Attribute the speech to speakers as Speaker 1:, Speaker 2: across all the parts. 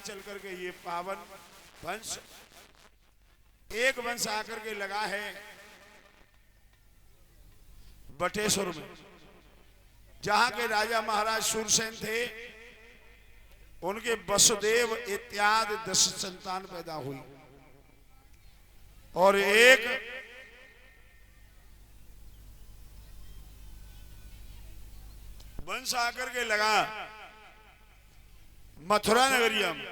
Speaker 1: आगे चल करके ये पावन वंश, एक वंश आकर के लगा है बटेश्वर में, जहां के राजा महाराज सूरसेन थे। उनके वसुदेव इत्यादि 10 संतान पैदा हुई और एक वंश आकर के लगा मथुरा नगरिया में,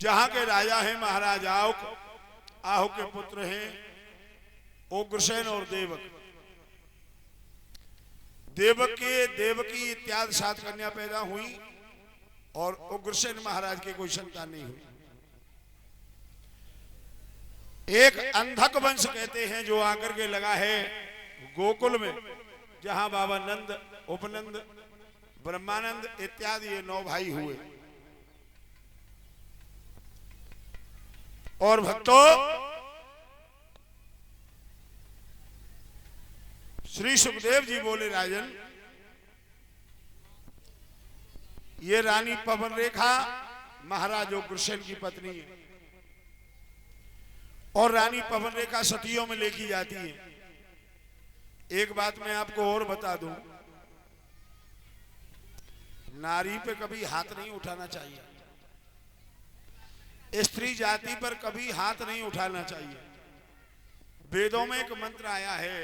Speaker 1: जहां के राजा हैं महाराज आहु के पुत्र हैं उग्रसेन और देवकी इत्यादि 7 कन्या पैदा हुई और उग्रसेन महाराज के कोई संतान नहीं हुई। एक अंधक वंश कहते हैं जो आकर के लगा है गोकुल में, जहां बाबा नंद, उपनंद, ब्रह्मानंद इत्यादि ये 9 भाई हुए। और भक्तों, श्री सुखदेव जी बोले राजन, ये रानी पवन रेखा महाराज उग्रसेन की पत्नी है और रानी पवन रेखा सतियों में लेकी जाती है। एक बात मैं आपको और बता दूं, नारी पे कभी हाथ नहीं उठाना चाहिए, स्त्री जाति पर कभी हाथ नहीं उठाना चाहिए। वेदों में एक मंत्र आया है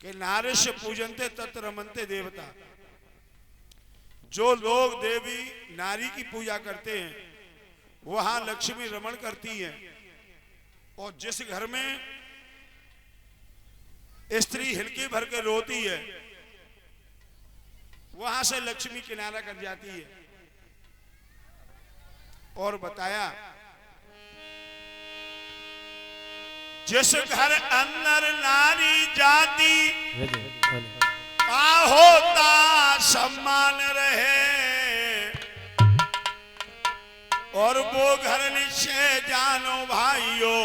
Speaker 1: कि नारिष्य पूजनते तत्र रमन्ते देवता। जो लोग देवी नारी की पूजा करते हैं वहां लक्ष्मी रमण करती है, और जिस घर में स्त्री हिलकी भर के रोती है वहां से लक्ष्मी किनारा कर जाती है। और बताया, जिस घर अंदर नारी जाति का होता सम्मान रहे, और वो घर निश्चय जानो भाइयों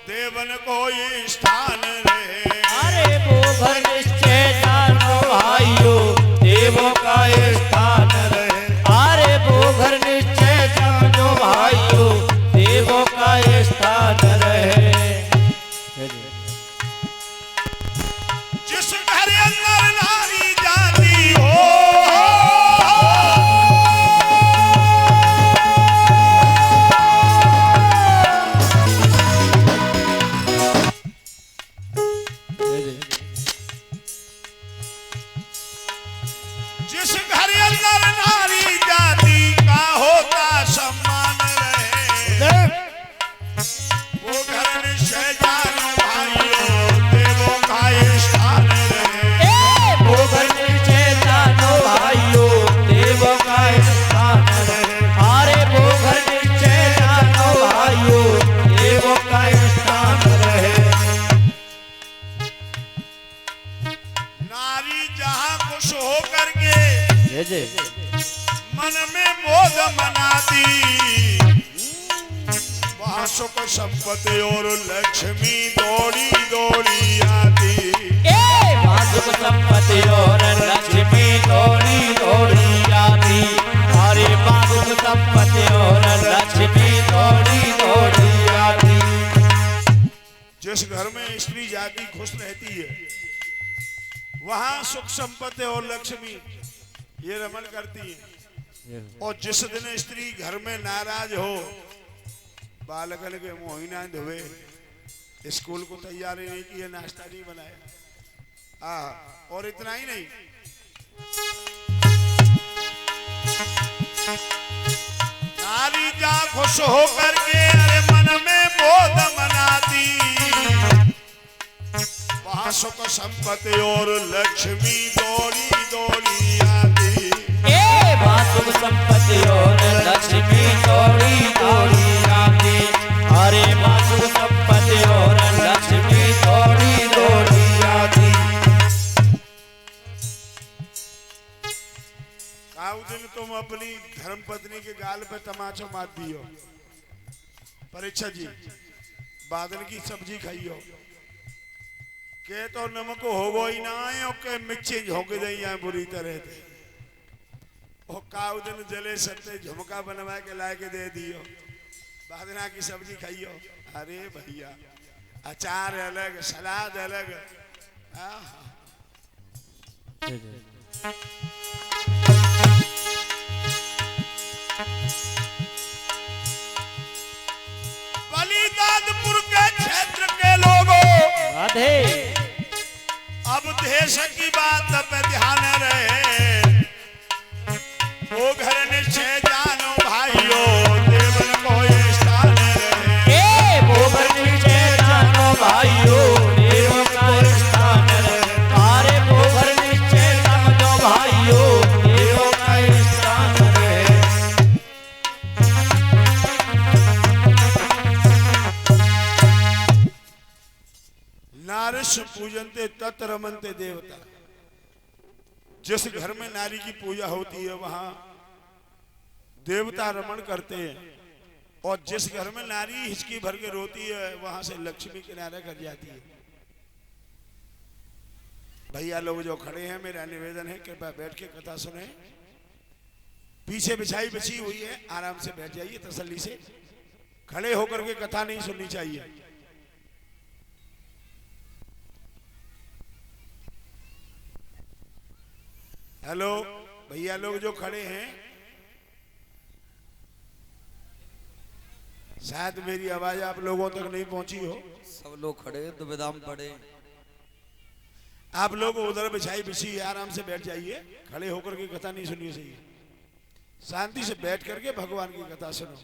Speaker 1: देवन को ये स्थान रहे।
Speaker 2: अरे वो घर निश्चय जानो भाइयों देवों का ये स्थान रहे। अरे वो घर निश्चय जानो भाइयों देवों का ये स्थान रहे।
Speaker 1: जिस घर अंदर नारी जाती हो, जिस घर अंदर नारी जाति का होता सम्मान रहे, वो घर निश्चय जानो भाइयों देवों का ये स्थान रहे।
Speaker 2: वो घर निश्चय जानो भाइयों देवों का ये स्थान रहे। अरे वो घर निश्चय जानो भाइयों देवों का ये स्थान रहे।
Speaker 1: नारी जहां खुश होकर के
Speaker 2: जय
Speaker 1: मन में बोध मनाती, वहां सुख संपत्ति और लक्ष्मी दौड़ी दौड़ी आती।
Speaker 2: सुख संपत्ति और लक्ष्मी दौड़ी दौड़ी आती। अरे सुख संपत्ति और लक्ष्मी दौड़ी दौड़ी आती।
Speaker 1: जिस घर में स्त्री जाति खुश रहती है वहां सुख संपत्ति और लक्ष्मी ये रमण करती है। और जिस दिन स्त्री घर में नाराज हो, बालकन के मोहिना धोए, स्कूल को तैयारी नहीं की है, नाश्ता नहीं बनाया, और इतना ही नहीं, नारी जा खुश होकर के अरे मन में बोध मनाती, वहां सुख संपत्ति और लक्ष्मी दौड़ी दौड़ी आती।
Speaker 2: सुख संपत्ति और लक्ष्मी दौड़ी दौड़ी आती। अरे सुख संपत्ति और लक्ष्मी दौड़ी दौड़ी आती।
Speaker 1: उस दिन तुम अपनी धर्म पत्नी के गाल पे तमाचा मार दियो, परीक्षा जी बादल की सब्जी खाइयो, के तो नमक होगो ही ना आए, के मिर्ची झोंक दे बुरी तरह थे। ओ काउ दिन जले सत्ते झुमका बनवा के ला के दे दियो, बादना की सब्जी खाइयो। अरे भैया अचार अलग, सलाद अलग। बलिदानपुर के क्षेत्र के लोगों,
Speaker 2: राधे
Speaker 1: अब देश की बात पे ध्यान रहे। वो घर निश्चय जानो भाइयों, देवन को स्थान रहे।
Speaker 2: वो घर निश्चय जानो भाइयों, देव का स्थान रहे। अरे वो घर निश्चय समझो भाइयों, देव का स्थान रहे।
Speaker 1: नारिश पूजनते तत् रमनते देवता। जिस घर में नारी की पूजा होती है वहां देवता रमण करते हैं, और जिस घर में नारी हिचकी भर के रोती है वहां से लक्ष्मी किनारे कर जाती है। भैया लोग जो खड़े हैं, मेरा निवेदन है कृपया बैठ के कथा सुने। पीछे बिछाई बिछी हुई है, आराम से बैठ जाइए तसल्ली से। खड़े होकर के कथा नहीं सुननी चाहिए। हेलो भैया लोग जो खड़े हैं, शायद मेरी आवाज आप लोगों तक नहीं पहुंची हो।
Speaker 3: सब लोग खड़े दुविधा में पड़े।
Speaker 1: आप लोग उधर बिछाई बिछी है, आराम से बैठ जाइए। खड़े होकर के कथा नहीं सुनिए, सही शांति से बैठ करके भगवान की कथा सुनो।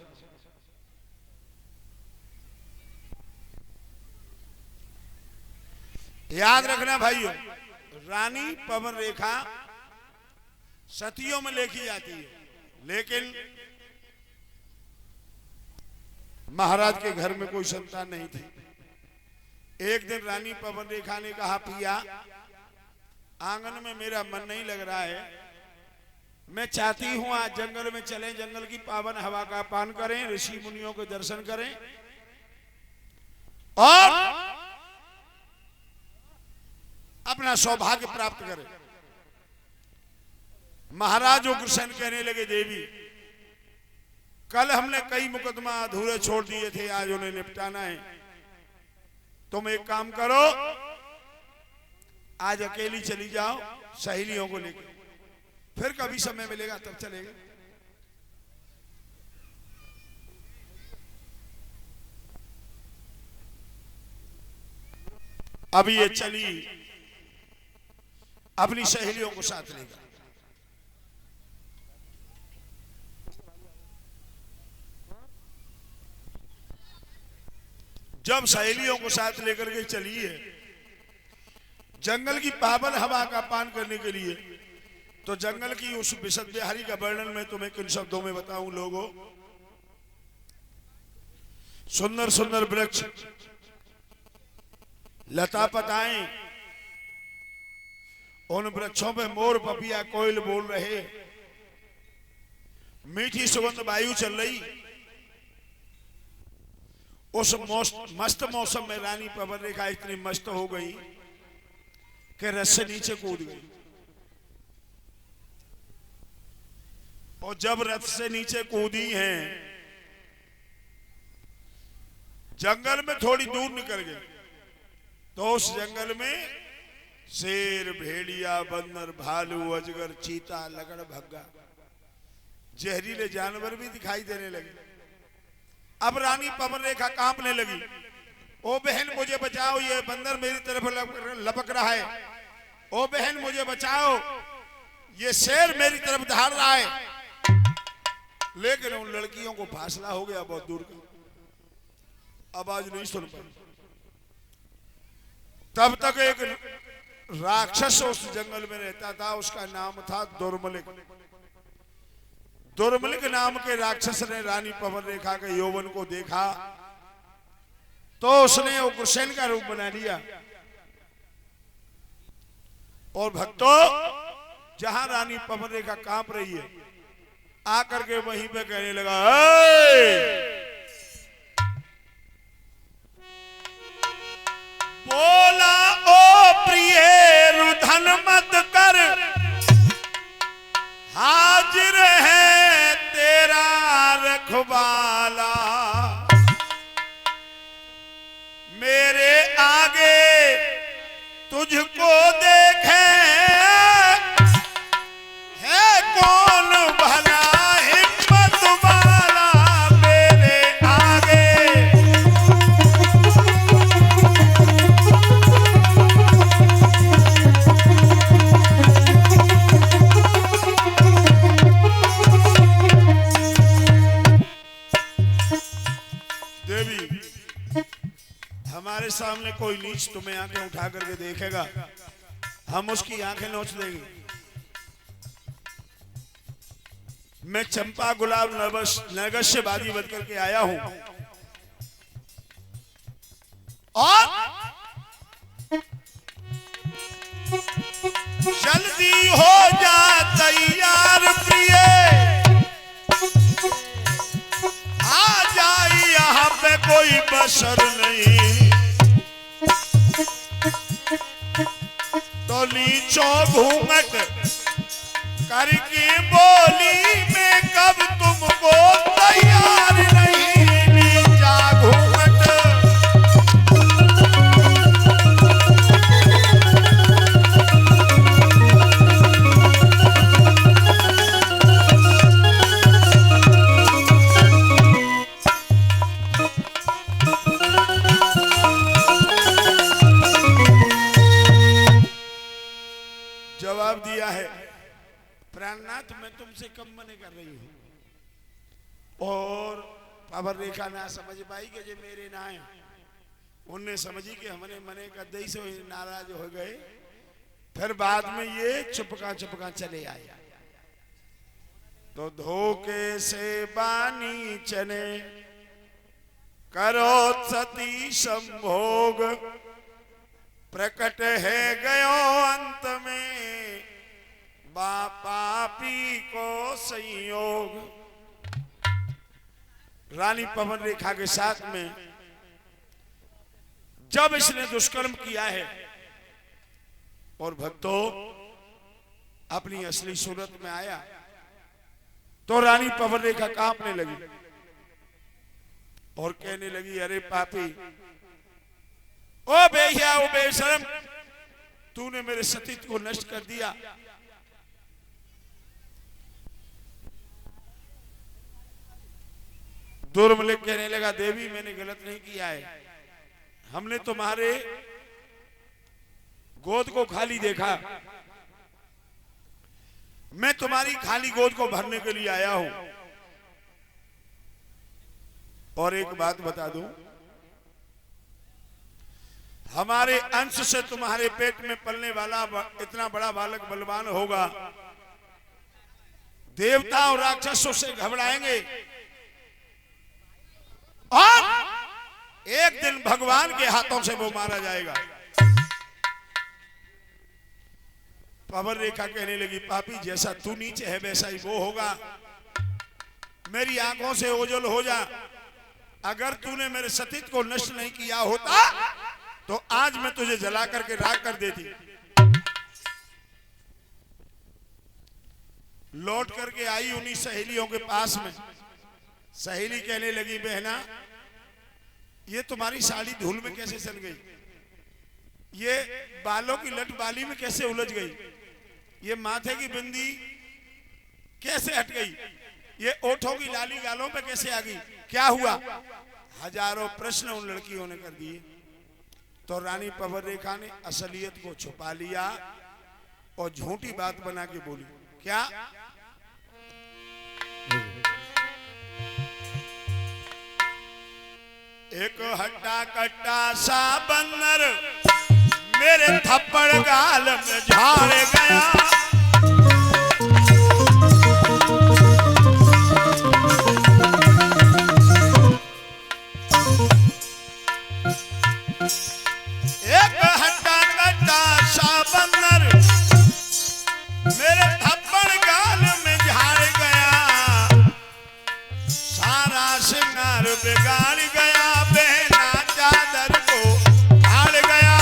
Speaker 1: याद रखना भाइयों, रानी पवन रेखा सतियों में लिखी जाती है, लेकिन महाराज के घर में कोई संतान नहीं थी। एक दिन रानी पवन रेखा ने कहा, पिया आंगन में मेरा मन नहीं लग रहा है, मैं चाहती हूं आज जंगल में चलें, जंगल की पावन हवा का पान करें, ऋषि मुनियों के दर्शन करें और अपना सौभाग्य प्राप्त करें। महाराज उग्रसेन कहने लगे, देवी कल हमने कई मुकदमा अधूरे छोड़ दिए थे, आज उन्हें निपटाना है। तुम एक काम करो, आज अकेली चली जाओ सहेलियों को लेकर, फिर कभी समय मिलेगा तब चलेगा। अब ये चली अपनी सहेलियों को साथ लेकर। जब सहेलियों को साथ लेकर के चली है जंगल की पावन हवा का पान करने के लिए, तो जंगल की उस विशद बिहारी का वर्णन मैं तुम्हें किन शब्दों में बताऊं लोगों। सुंदर सुंदर वृक्ष, लता पताएं, उन वृक्षों पे मोर पपिया कोयल बोल रहे, मीठी सुगंध वायु चल रही। उस मस्त मौसम में रानी पवन रेखा इतनी मस्त हो गई कि रस से नीचे कूद गई। और जब रथ से नीचे कूदी हैं, जंगल में थोड़ी दूर निकल गई, तो उस जंगल में शेर, भेड़िया, बंदर, भालू, अजगर, चीता, लगड़, भग्गा, जहरीले जानवर भी दिखाई देने लगे। अब रानी पवन रेखा कांपने लगी। ओ बहन मुझे बचाओ, ये बंदर मेरी तरफ लपक रहा है। ओ बहन मुझे बचाओ, ये शेर मेरी तरफ धार रहा है। लेकिन उन लड़कियों को फासला हो गया बहुत दूर का, आवाज नहीं सुन पाई। तब तक एक राक्षस उस जंगल में रहता था, उसका नाम था दुर्मलिक। दुर्मलिक नाम के राक्षस ने रानी पवन रेखा के यौवन को देखा, तो उसने उग्रसेन का रूप बना लिया। और भक्तों, जहां रानी पवन रेखा कांप रही है, आकर के वहीं पे कहने लगा, बोला ओ प्रिय रुधन मत कर, हाजिर मधुबाला मेरे आगे तुझको देखे है कौन भला हिम्मत वाला मेरे आगे। देवी हमारे सामने कोई नीच तुम्हें आंखें उठा करके देखेगा, हम उसकी आंखें नोच देंगे। मैं चंपा गुलाब नरगश्यवादी बन करके आया हूं और जल्दी हो जा तैयार प्रिय, आ जाए यहाँ पे कोई बसर नहीं। तो नीचो घूंघट करके बोली मैं कब तुमको तैयार नहीं, नीचा घूंघट। जवाब दिया है प्राणनाथ मैं तुमसे कम मने कर रही हूं। और पावर रेखा ना समझ पाई कि जे मेरे ना है, उनने समझी कि हमने मने का दई से नाराज हो गए। फिर बाद में ये चुपका चले आए। तो धोखे से बानी चने करो सती संभोग, प्रकट है गयो अंत में पापी को संयोग। रानी पवन रेखा के साथ में जब इसने दुष्कर्म किया है और भक्तों अपनी असली सूरत में आया तो रानी पवन रेखा कांपने लगी और कहने लगी अरे पापी, ओ बेहिया, ओ बेशरम, तूने मेरे सतीत्व को नष्ट कर दिया। दुर्मलिक कहने लगा देवी मैंने गलत नहीं किया है, हमने तुम्हारे गोद को खाली देखा, मैं तुम्हारी खाली गोद को भरने के लिए आया हूं। और एक बात बता दूं, हमारे अंश से तुम्हारे पेट में पलने वाला इतना बड़ा बालक बलवान होगा, देवता और राक्षसों से घबराएंगे और एक दिन भगवान के हाथों से वो मारा जाएगा। पवन रेखा कहने लगी पापी जैसा तू नीचे है वैसा ही वो होगा, मेरी आंखों से ओझल हो जा। अगर तूने मेरे सतीत्व को नष्ट नहीं किया होता तो आज मैं तुझे जला करके राख कर देती। लौट करके आई उन्हीं सहेलियों के पास में। सहेली कहने लगी बहना ये तुम्हारी साड़ी धूल में कैसे सन गई, ये बालों की लट बाली में कैसे उलझ गई, ये माथे की बिंदी कैसे हट गई, ये ओठों की लाली गालों पे कैसे आ गई, क्या हुआ। हजारों प्रश्न उन लड़कियों ने कर दिए। तो रानी पवन रेखा ने असलियत को छुपा लिया और झूठी बात बना के बोली क्या, एक हट्टा कट्टा सा बंदर मेरे थप्पड़ गाल में झाड़ गया। एक हट्टा कट्टा सा बंदर मेरे थप्पड़ गाल में झाड़ गया, सारा श्रृंगार बिगाड़ गया, बहना चादर को फाड़ गया।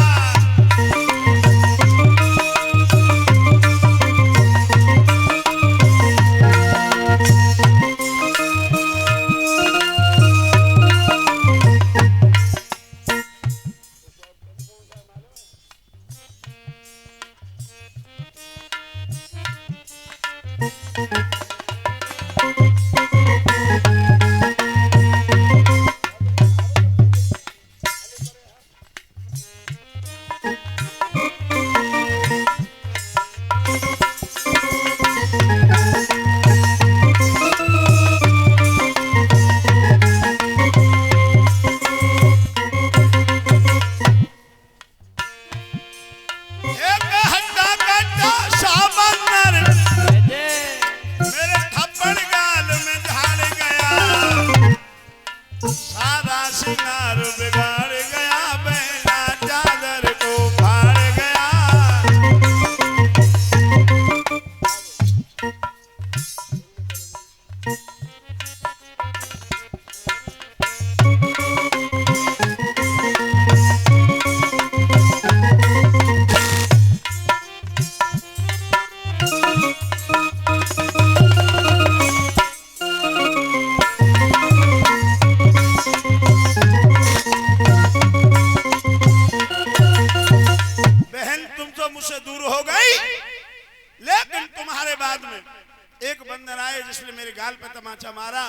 Speaker 1: अंदर आए जिसने मेरे गाल पे तमाचा मारा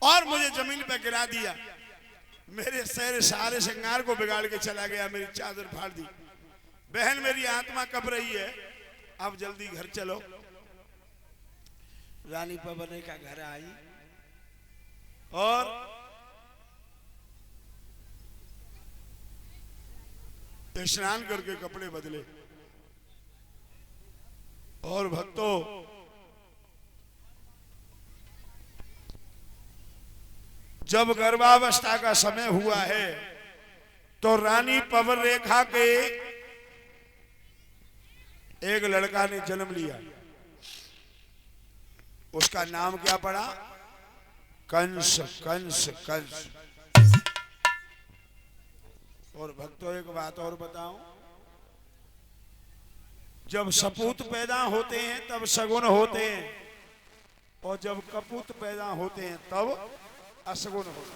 Speaker 1: और मुझे जमीन पे गिरा दिया। मेरे सारे श्रृंगार को बिगाड़ के चला गया, मेरी चादर फाड़ दी। बहन मेरी आत्मा कब रही है, अब जल्दी घर चलो। रानी पवने का घर आई और स्नान करके कपड़े बदले। और भक्तों, जब गर्भावस्था का समय हुआ है तो रानी पवन रेखा के एक लड़का ने जन्म लिया। उसका नाम क्या पड़ा? कंस कंस कंस। और भक्तों एक बात और बताऊं, जब सपूत पैदा होते हैं तब सगुन होते हैं और जब कपूत पैदा होते हैं तब असगुन होते हैं।